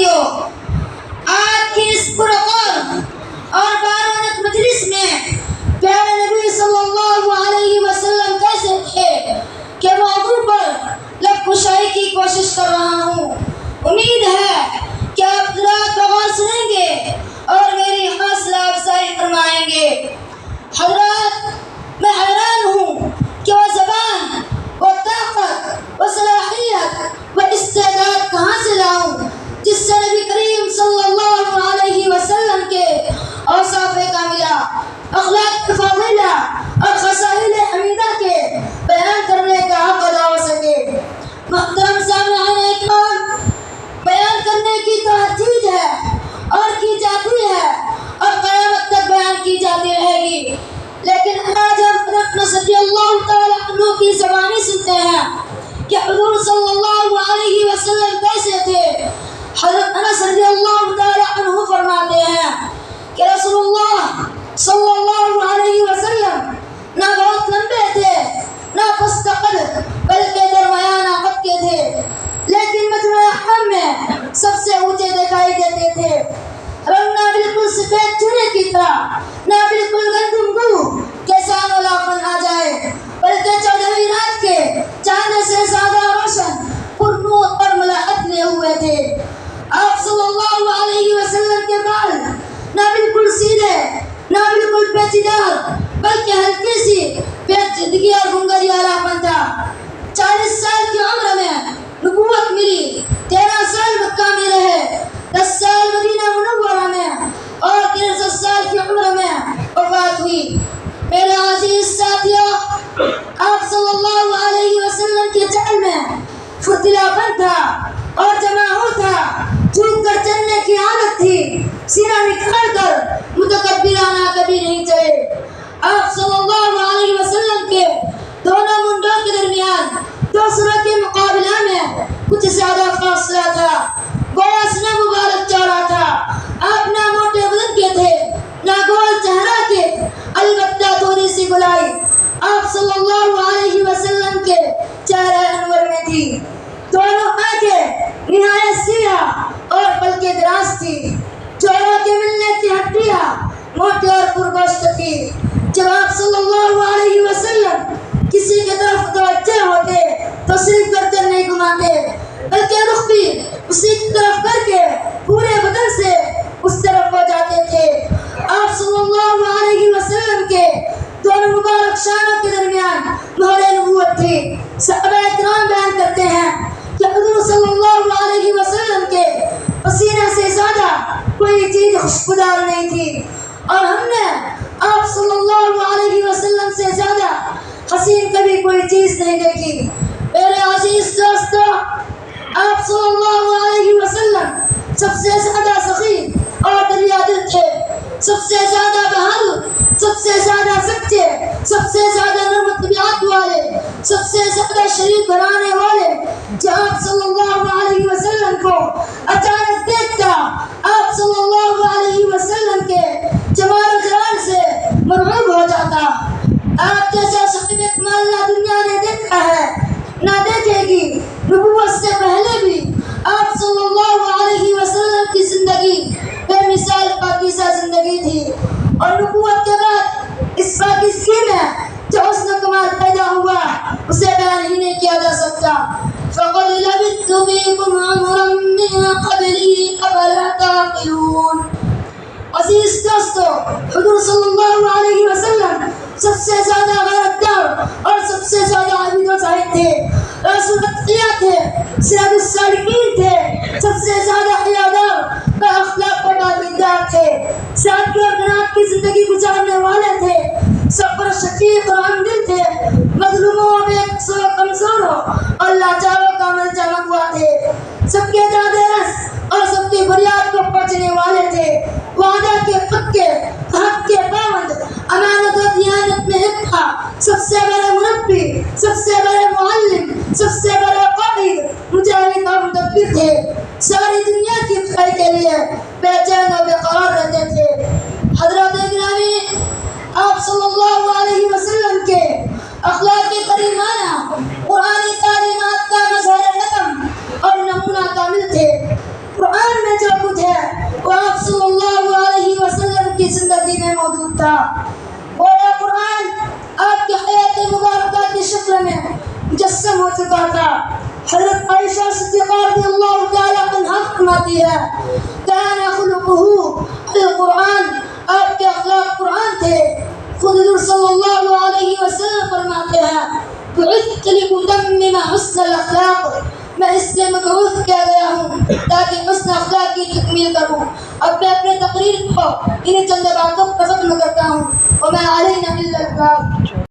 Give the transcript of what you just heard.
ساتھیوں، آج کی اس پرقور اور بارونق مجلس میں پیارے نبی صلی اللہ علیہ وسلم کیسے تھے کہ موضوع پر لب کشائی کی کوشش کر رہا ہوں۔ امید ہے کہ آپ حضرات بغور سنیں گے اور میری حوصلہ افزائی فرمائیں گے۔ حضرات، میں حیران ہوں کہ وہ زبان، وہ طاقت، وہ صلاحیت، وہ استعداد کہاں سے لاؤں جس سے نبی کریم صلی اللہ علیہ وسلم کے اوصاف کاملہ، اخلاق فاضلہ اور خصائل حمیدہ کے بیان کرنے کا حق ادا ہو سکے۔ محترم سامعین اکرام، بیان کرنے کی تو ہر چیز ہے اور کی جاتی ہے اور قیامت تک بیان کی جاتی رہے گی، لیکن آج ہم حضرت انس رضی اللہ تعالیٰ عنہ کی زبانی سنتے ہیں کہ حضور صلی اللہ علیہ وسلم کیسے تھے۔ حضرت انس رضی اللہ تعالیٰ عنہ فرماتے ہیں کہ رسول اللہ صلی اللہ علیہ وسلم نہ بہت لمبے تھے نہ پست قد، بلکہ درمیانہ قد کے تھے، لیکن مجمع احرام میں سب سے اونچے دکھائی دیتے تھے۔ نہ بالکل سفید چونے کی طرح، نہ بالکل گندم گو کے سان والاپن آ جائے، بلکہ 14ویں رات کے چاند سے زیادہ روشن، پرنور اور ملاحت لیے ہوئے تھے۔ آپ صلی اللہ علیہ وسلم کے بال نہ بالکل سیدھے نہ بالکل پیچیدار، بلکہ ہلکی سی پیچیدگی اور گنگری والاپن تھا۔ 40 سال کی عمر میں نبوت ملی، 13 سال مکہ میں رہے، 10 سال مدینہ منورہ میں اور 63 سال کی عمر میں وفات ہوئی۔ میرے عزیز ساتھیوں، آپ صلی اللہ علیہ وسلم کے چہل میں فرتیلاپن تھا اور جماعت تھا، جھک کر چلنے کی عادت تھی، سینہ نکھار کر متکبرانہ کبھی نہیں چلے۔ آپ صلی اللہ علیہ وسلم کے دونوں منڈوں کے درمیان دوسروں کے مقابلہ میں کچھ زیادہ فاصلہ تھا، گویا سینہ مبارک چوڑا تھا۔ آپ نہ موٹے بدن کے تھے نہ گول چہرہ کے، البتہ تھوڑی سی گلائی آپ صلی اللہ علیہ وسلم کے چہرہ انور میں تھی۔ دونوں آنکھیں نہایت سیاہ اور پلکیں دراز تھی، چوروں کے ملنے کی ہڈیاں موٹی اور پرگوشت تھی۔ جب آپ صلی اللہ علیہ وسلم کسی کی طرف توجہ ہوتے تو صرف گردن نہیں گھماتے، بلکہ رخ بھی اسی کی طرف کر کے پورے بدن سے اس طرف ہو جاتے تھے۔ آپ صلی اللہ علیہ وسلم کے دونوں مبارک شانوں کے درمیان مہر نبوت تھی۔ صحابہ کرام بیان کرتے ہیں کہ حضور صلی اللہ علیہ وسلم کے پسینے سے زیادہ کوئی چیز خوشبودار نہیں تھی، اور ہم نے آپ صلی اللہ علیہ وسلم سے زیادہ حسین کبھی کوئی چیز نہیں دیکھی۔ میرے عزیز دوستو، آپ صلی اللہ علیہ وسلم سب سے زیادہ سخی اور دریا دل تھے، سب سے زیادہ بہادر، سب سے زیادہ سچے، سب سے زیادہ نرم طبیعت والے، سب سے زیادہ شریف گھرانے والے۔ جو آپ صلی اللہ علیہ وسلم کو اچانک دیکھتا آپ صلی اللہ علیہ وسلم کے جمال و جلال سے مرعوب ہو جاتا۔ آپ جیسا صاحب کمال نہ دنیا نے دیکھا ہے نہ دیکھے گی۔ نبوت سے پہلے بھی آپ صلی اللہ علیہ وسلم کی زندگی بے مثال پاکیزہ زندگی تھی، اور نبوت کے بعد اس پاکیزگی میں جو حسن و کمال پیدا ہوا اسے بیان ہی نہیں کیا جا سکتا۔ فَقَدْ لَبِثْتُ فِيكُمْ عُمُرًا مِّن قَبْلِهِ أَفَلَا تَعْقِلُونَ۔ عزیز دوستو، حضور صلی اللہ علیہ وسلم سب سے زیادہ غیرتدار اور سب سے زیادہ عابد و زاہد تھے، رسول اتقیاء تھے، سراج الصالحین تھے، سب سے زیادہ حیادار، با اخلاق و پاکیزہ تھے، سادگی اور قناعت کی زندگی گزارنے والے تھے، سب پر شفیق اور ہمدل تھے، مظلوموں بے قصور و کمزوروں اور لاچاروں کا ملجا ہوا تھے، سب کے دادے رس اور سب کی بنیاد کو پہنچنے والے تھے، وعدہ کے پکے، حق کے پابند، امانت و دیانت میں حقہ، سب سے بڑے مربی، سب سے بڑے معلم، سب سے بڑے قائد، مجاہد اور مدبر تھے، ساری دنیا کی خیر کے لیے بے چین و بے قرار رہتے تھے۔ حضرت گرامی، آپ صلی اللہ علیہ وسلم کے اخلاق کریمانہ قرآنی تعلیمات کا مظہر نظم اور نمونہ کامل تھے۔ قرآن میں جو وہ آپ صلی اللہ علیہ وسلم کی زندگی میں موجود تھا. گویا قرآن آپ کی حیات مبارکہ کی شکل میں مجسم ہو چکا تھا. حضرت عائشہ صدیقہ رضی اللہ تعالیٰ عنہا فرماتی ہے کان خلقہ القرآن، آپ کے اخلاق قرآن تھے. خود حضور صلی اللہ علیہ وسلم فرماتے ہیں بعثت لأتمم حسن الاخلاق، میں اس لیے مبعوث کیا گیا ہوں تاکہ حسن اخلاق کی تکمیل کروں. اب میں اپنے تقریر کو انہیں چند باتوں پر ختم کرتا ہوں. وما علینا الا البلاغ.